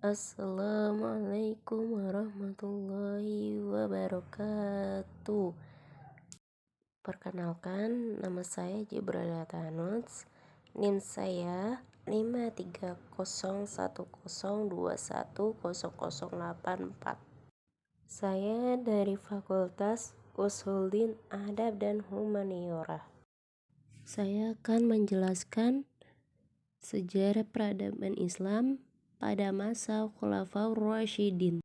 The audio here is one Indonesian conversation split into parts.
Assalamualaikum warahmatullahi wabarakatuh. Perkenalkan, nama saya Jibril Tanuts. NIM saya 53010210084. Saya dari Fakultas Usuluddin Adab dan Humaniora. Saya akan menjelaskan sejarah peradaban Islam pada masa Khulafaur Rasyidin.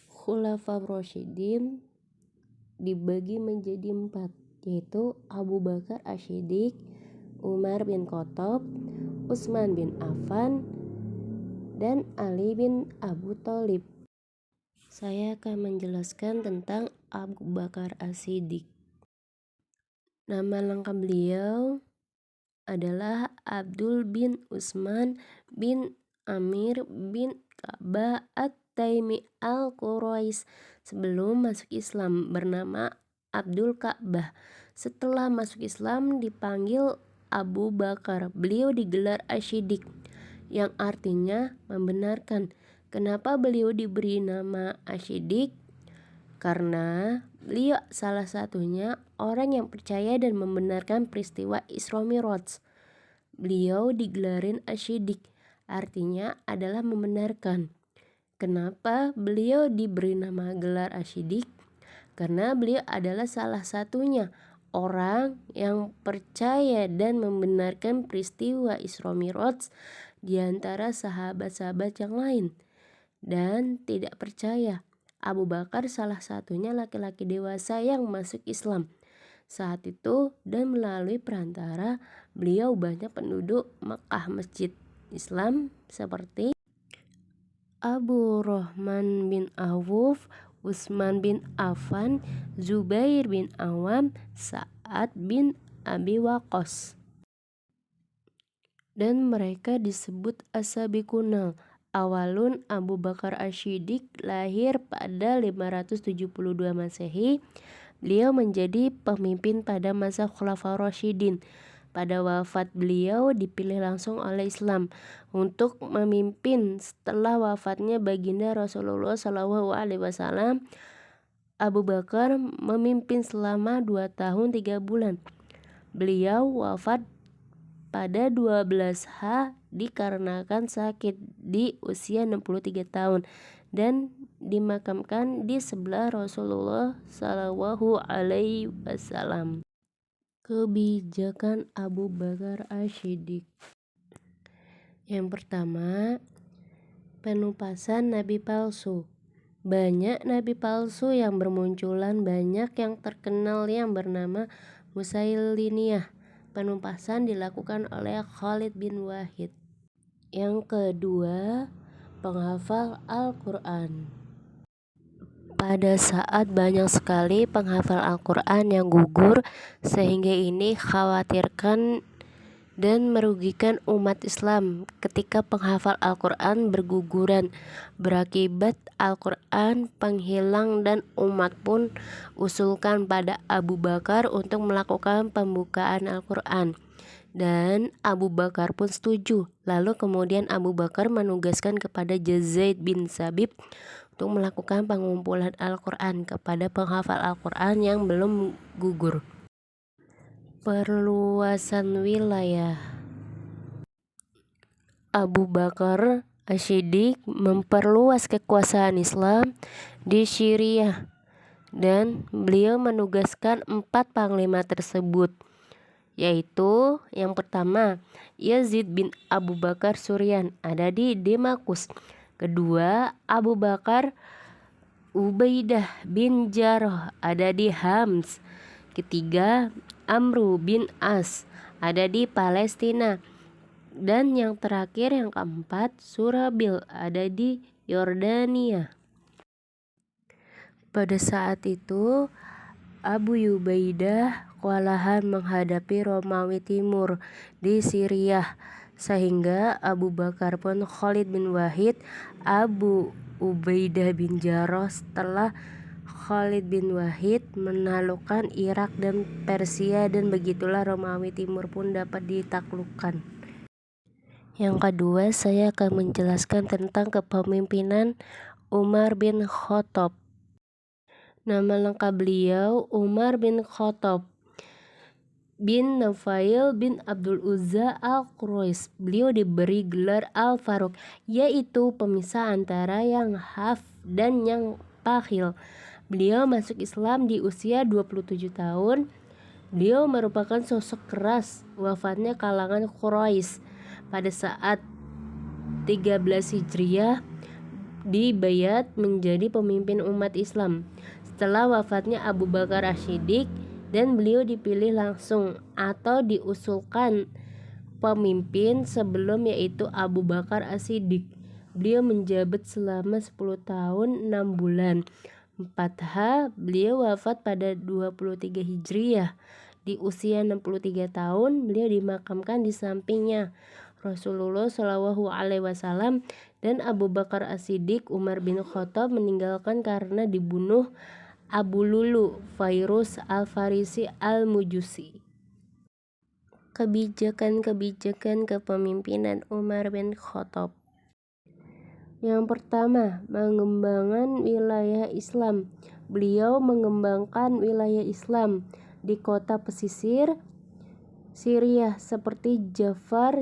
Khulafaur Rasyidin dibagi menjadi 4, yaitu Abu Bakar Asy-Syiddiq, Umar bin Khattab, Utsman bin Affan, dan Ali bin Abu Thalib. Saya akan menjelaskan tentang Abu Bakar Asy-Syiddiq. Nama lengkap beliau adalah Abdul bin Utsman bin Amir bin Ka'bah At-Taimi Al-Quraisy. Sebelum masuk Islam bernama Abdul Ka'bah. Setelah masuk Islam dipanggil Abu Bakar. Beliau digelar Asy-Syiddiq yang artinya membenarkan. Kenapa beliau diberi nama Asy-Syiddiq? Karena beliau salah satunya orang yang percaya dan membenarkan peristiwa Isra Mi'raj. Beliau digelarin Asy-Syiddiq, artinya adalah membenarkan. Kenapa beliau diberi nama gelar Asy-Syiddiq? Karena beliau adalah salah satunya orang yang percaya dan membenarkan peristiwa Isra Mi'raj di antara sahabat-sahabat yang lain, dan tidak percaya. Abu Bakar salah satunya laki-laki dewasa yang masuk Islam saat itu, dan melalui perantara beliau banyak penduduk Mekah masjid Islam seperti Abu Rahman bin Auf, Utsman bin Affan, Zubair bin Awam, Sa'ad bin Abi Waqqas. Dan mereka disebut as-sabiqunal awalun. Abu Bakar Asy-Syiddiq lahir pada 572 Masehi. Beliau menjadi pemimpin pada masa Khulafaur Rasyidin. Pada wafat beliau dipilih langsung oleh Islam untuk memimpin setelah wafatnya baginda Rasulullah SAW. Abu Bakar memimpin selama 2 tahun 3 bulan. Beliau wafat pada 12H dikarenakan sakit di usia 63 tahun dan dimakamkan di sebelah Rasulullah SAW. Kebijakan Abu Bakar Asy-Syiddiq. Yang pertama, penumpasan nabi palsu. Banyak nabi palsu yang bermunculan, banyak yang terkenal yang bernama Musailimiyah. Penumpasan dilakukan oleh Khalid bin Walid. Yang kedua, penghafal Al-Quran. Pada saat banyak sekali penghafal Al-Quran yang gugur, sehingga ini khawatirkan dan merugikan umat Islam ketika penghafal Al-Quran berguguran. Berakibat Al-Quran penghilang dan umat pun usulkan pada Abu Bakar untuk melakukan pembukaan Al-Quran. Dan Abu Bakar pun setuju. Lalu kemudian Abu Bakar menugaskan kepada Zaid bin Sabit untuk melakukan pengumpulan Al-Quran kepada penghafal Al-Quran yang belum gugur. Perluasan wilayah. Abu Bakar Asy-Syiddiq memperluas kekuasaan Islam di Syria, dan beliau menugaskan 4 panglima tersebut, yaitu yang pertama Yazid bin Abu Bakar Suryan, ada di Damaskus. Kedua, Abu Bakar Ubaidah bin Jarrah, ada di Hams. Ketiga, Amru bin As, ada di Palestina. Dan yang terakhir, yang keempat, Surabil, ada di Yordania. Pada saat itu Abu Ubaidah kewalahan menghadapi Romawi Timur di Syria, sehingga Abu Bakar pun Khalid bin Walid, Abu Ubaidah bin Jarrah. Setelah Khalid bin Walid menaklukkan Irak dan Persia, dan begitulah Romawi Timur pun dapat ditaklukkan. Yang kedua, saya akan menjelaskan tentang kepemimpinan Umar bin Khattab. Nama lengkap beliau Umar bin Khattab bin Nufail bin Abdul Uzza al-Quraisy. Beliau diberi gelar Al-Faruq, yaitu pemisah antara yang haf dan yang pakhil. Beliau masuk Islam di usia 27 tahun. Beliau merupakan sosok keras. Wafatnya kalangan Quraisy pada saat 13 Hijriah, dibayat menjadi pemimpin umat Islam setelah wafatnya Abu Bakar As-Siddiq, dan beliau dipilih langsung atau diusulkan pemimpin sebelum, yaitu Abu Bakar As-Siddiq. Beliau menjabat selama 10 tahun 6 bulan. 4H, beliau wafat pada 23 Hijriah. Di usia 63 tahun, beliau dimakamkan di sampingnya Rasulullah Shallallahu Alaihi Wasallam, dan Abu Bakar As-Siddiq. Umar bin Khattab meninggalkan karena dibunuh Abu Lulu Fairuz Al-Farisi Al-Mujusi. Kebijakan kepemimpinan Umar bin Khattab. Yang pertama, mengembangkan wilayah Islam. Beliau mengembangkan wilayah Islam di kota pesisir Syria seperti Jafar,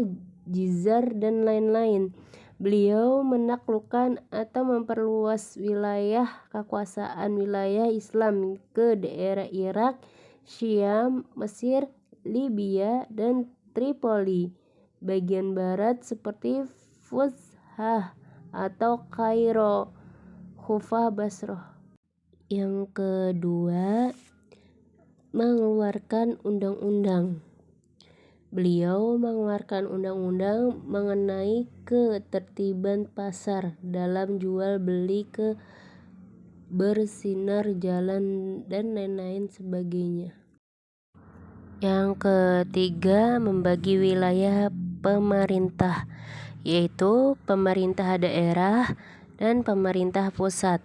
Jizar, dan lain-lain. Beliau menaklukkan atau memperluas wilayah kekuasaan wilayah Islam ke daerah Irak, Syam, Mesir, Libya, dan Tripoli. Bagian barat seperti Fusha atau Kairo, Kufah, Basrah. Yang kedua, mengeluarkan undang-undang. Beliau mengeluarkan undang-undang mengenai ketertiban pasar dalam jual beli, bersinar jalan, dan lain-lain sebagainya. Yang ketiga, membagi wilayah pemerintah, yaitu pemerintah daerah dan pemerintah pusat.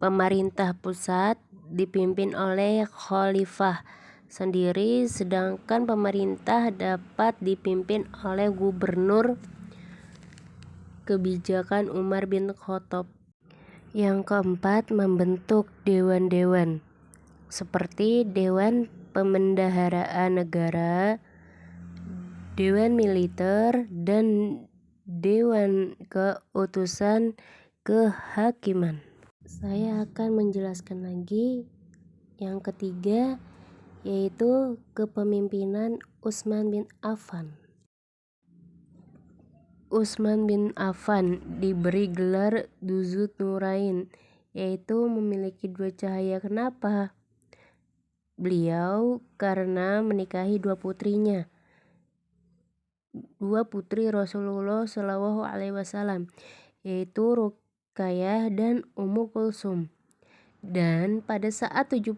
Pemerintah pusat dipimpin oleh khalifah sendiri, sedangkan pemerintah dapat dipimpin oleh gubernur. Kebijakan Umar bin Khattab. Yang keempat, membentuk dewan-dewan seperti Dewan Pemendaharaan Negara, Dewan Militer, dan Dewan Keutusan Kehakiman. Saya akan menjelaskan lagi yang ketiga, yaitu kepemimpinan Utsman bin Affan. Utsman bin Affan diberi gelar Dzun Nurain, yaitu memiliki 2 cahaya. Kenapa? Beliau karena menikahi 2 putrinya, 2 putri Rasulullah Shallallahu Alaihi Wasallam, yaitu Ruqayyah dan Ummu Kulsum. Dan pada saat 70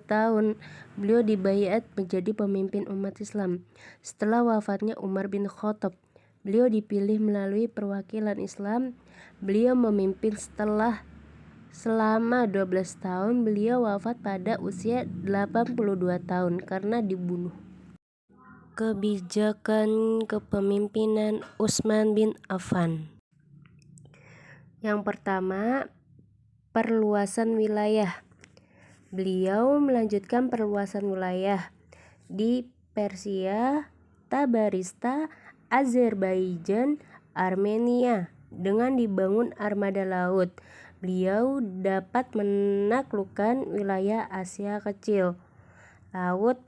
tahun, beliau dibayat menjadi pemimpin umat Islam. Setelah wafatnya Umar bin Khattab, beliau dipilih melalui perwakilan Islam. Beliau memimpin selama 12 tahun. Beliau wafat pada usia 82 tahun karena dibunuh. Kebijakan kepemimpinan Utsman bin Affan. Yang pertama, perluasan wilayah. Beliau melanjutkan perluasan wilayah di Persia, Tabarista, Azerbaijan, Armenia dengan dibangun armada laut. Beliau dapat menaklukkan wilayah Asia Kecil, laut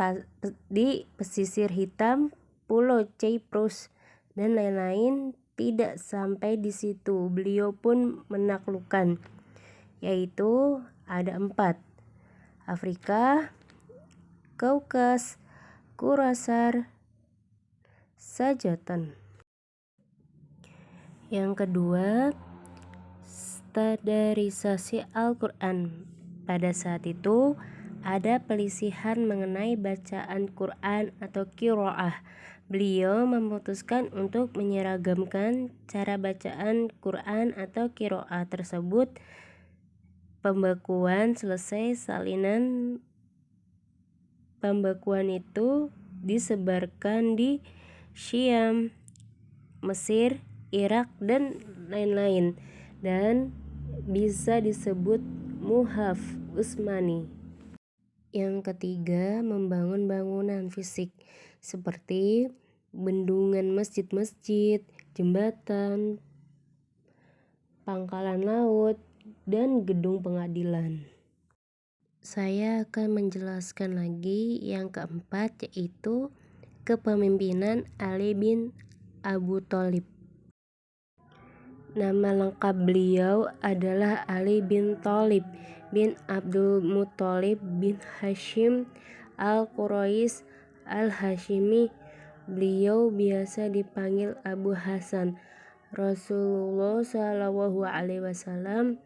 di pesisir hitam, Pulau Cyprus, dan lain-lain. Tidak sampai di situ, beliau pun menaklukkan, yaitu ada 4: Afrika, Kaukas, Kurasar, Sajatan. Yang kedua, standarisasi Al-Quran. Pada saat itu ada pelisihan mengenai bacaan Quran atau qiraah. Beliau memutuskan untuk menyeragamkan cara bacaan Quran atau qiraah tersebut. Pembakuan selesai, salinan pembakuan itu disebarkan di Syam, Mesir, Irak, dan lain-lain, dan bisa disebut Mushaf Utsmani. Yang ketiga, membangun bangunan fisik seperti bendungan masjid-masjid, jembatan, pangkalan laut, dan gedung pengadilan. Saya akan menjelaskan lagi yang keempat, yaitu kepemimpinan Ali bin Abu Thalib. Nama lengkap beliau adalah Ali bin Thalib bin Abdul Muthalib bin Hashim al-Quraisy al-Hashimi. Beliau biasa dipanggil Abu Hasan. Rasulullah SAW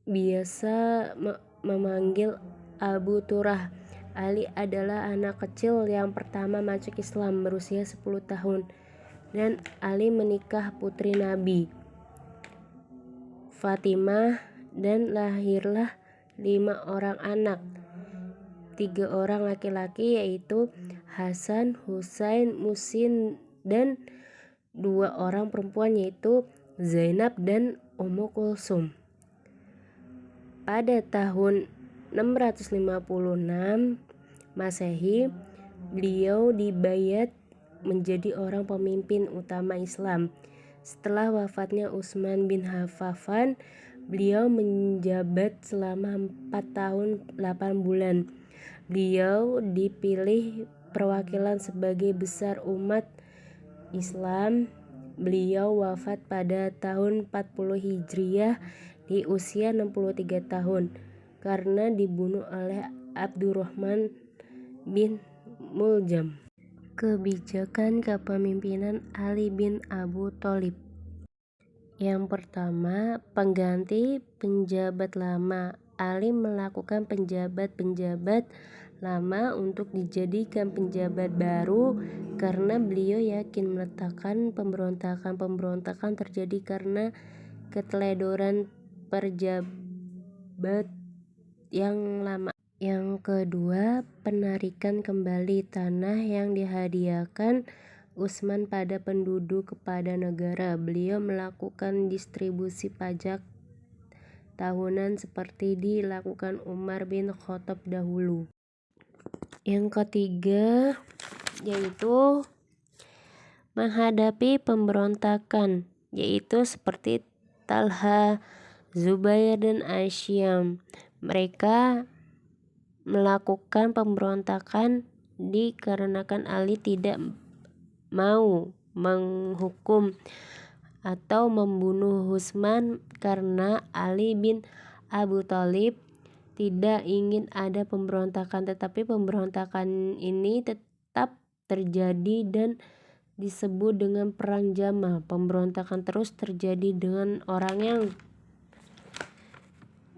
biasa memanggil Abu Turah. Ali adalah anak kecil yang pertama masuk Islam berusia 10 tahun, dan Ali menikah putri Nabi Fatimah, dan lahirlah 5 orang anak, 3 orang laki-laki yaitu Hasan, Husain, Musin, dan 2 orang perempuan yaitu Zainab dan Ummu Kulsum. Pada tahun 656 Masehi, beliau dibayat menjadi orang pemimpin utama Islam. Setelah wafatnya Utsman bin Affan, beliau menjabat selama 4 tahun 8 bulan. Beliau dipilih perwakilan sebagai besar umat Islam. Beliau wafat pada tahun 40 Hijriah di usia 63 tahun karena dibunuh oleh Abdurrahman bin Muljam. Kebijakan kepemimpinan Ali bin Abu Thalib. Yang pertama, pengganti penjabat lama. Ali melakukan penjabat-penjabat lama untuk dijadikan penjabat baru karena beliau yakin meletakkan pemberontakan terjadi karena keteledoran pejabat yang lama. Yang kedua, penarikan kembali tanah yang dihadiahkan Utsman pada penduduk kepada negara. Beliau melakukan distribusi pajak tahunan seperti dilakukan Umar bin Khattab dahulu. Yang ketiga, yaitu menghadapi pemberontakan, yaitu seperti Talha, Zubair, dan Asyam. Mereka melakukan pemberontakan dikarenakan Ali tidak mau menghukum atau membunuh Utsman karena Ali bin Abu Thalib tidak ingin ada pemberontakan, tetapi pemberontakan ini tetap terjadi dan disebut dengan Perang Jamal. Pemberontakan terus terjadi dengan orang yang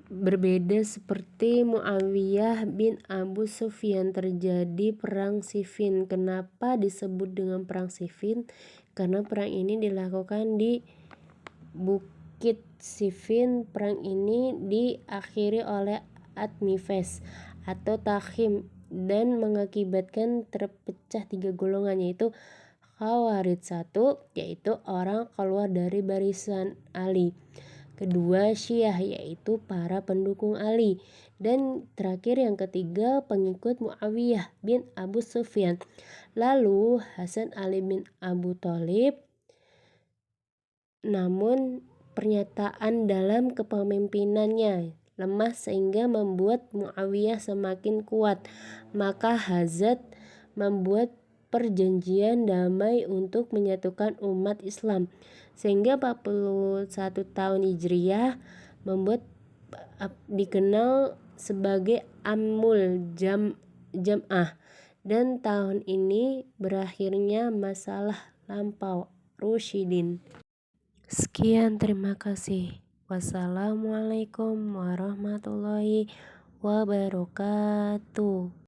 berbeda seperti Muawiyah bin Abu Sufyan. Terjadi Perang Siffin. Kenapa disebut dengan Perang Siffin? Karena perang ini dilakukan di Bukit Siffin. Perang ini diakhiri oleh Admifes atau Takhim dan mengakibatkan terpecah 3 golongan, yaitu Khawarij 1, yaitu orang keluar dari barisan Ali. Kedua, Syiah, yaitu para pendukung Ali. Dan terakhir yang ketiga, pengikut Muawiyah bin Abu Sufyan. Lalu Hasan Ali bin Abu Thalib, namun pernyataan dalam kepemimpinannya lemah sehingga membuat Muawiyah semakin kuat. Maka Hazrat membuat perjanjian damai untuk menyatukan umat Islam, sehingga 41 tahun Hijriah membuat dikenal sebagai Amul Jam'ah, dan tahun ini berakhirnya masalah lampau Rusyidin. Sekian, terima kasih. Wassalamualaikum warahmatullahi wabarakatuh.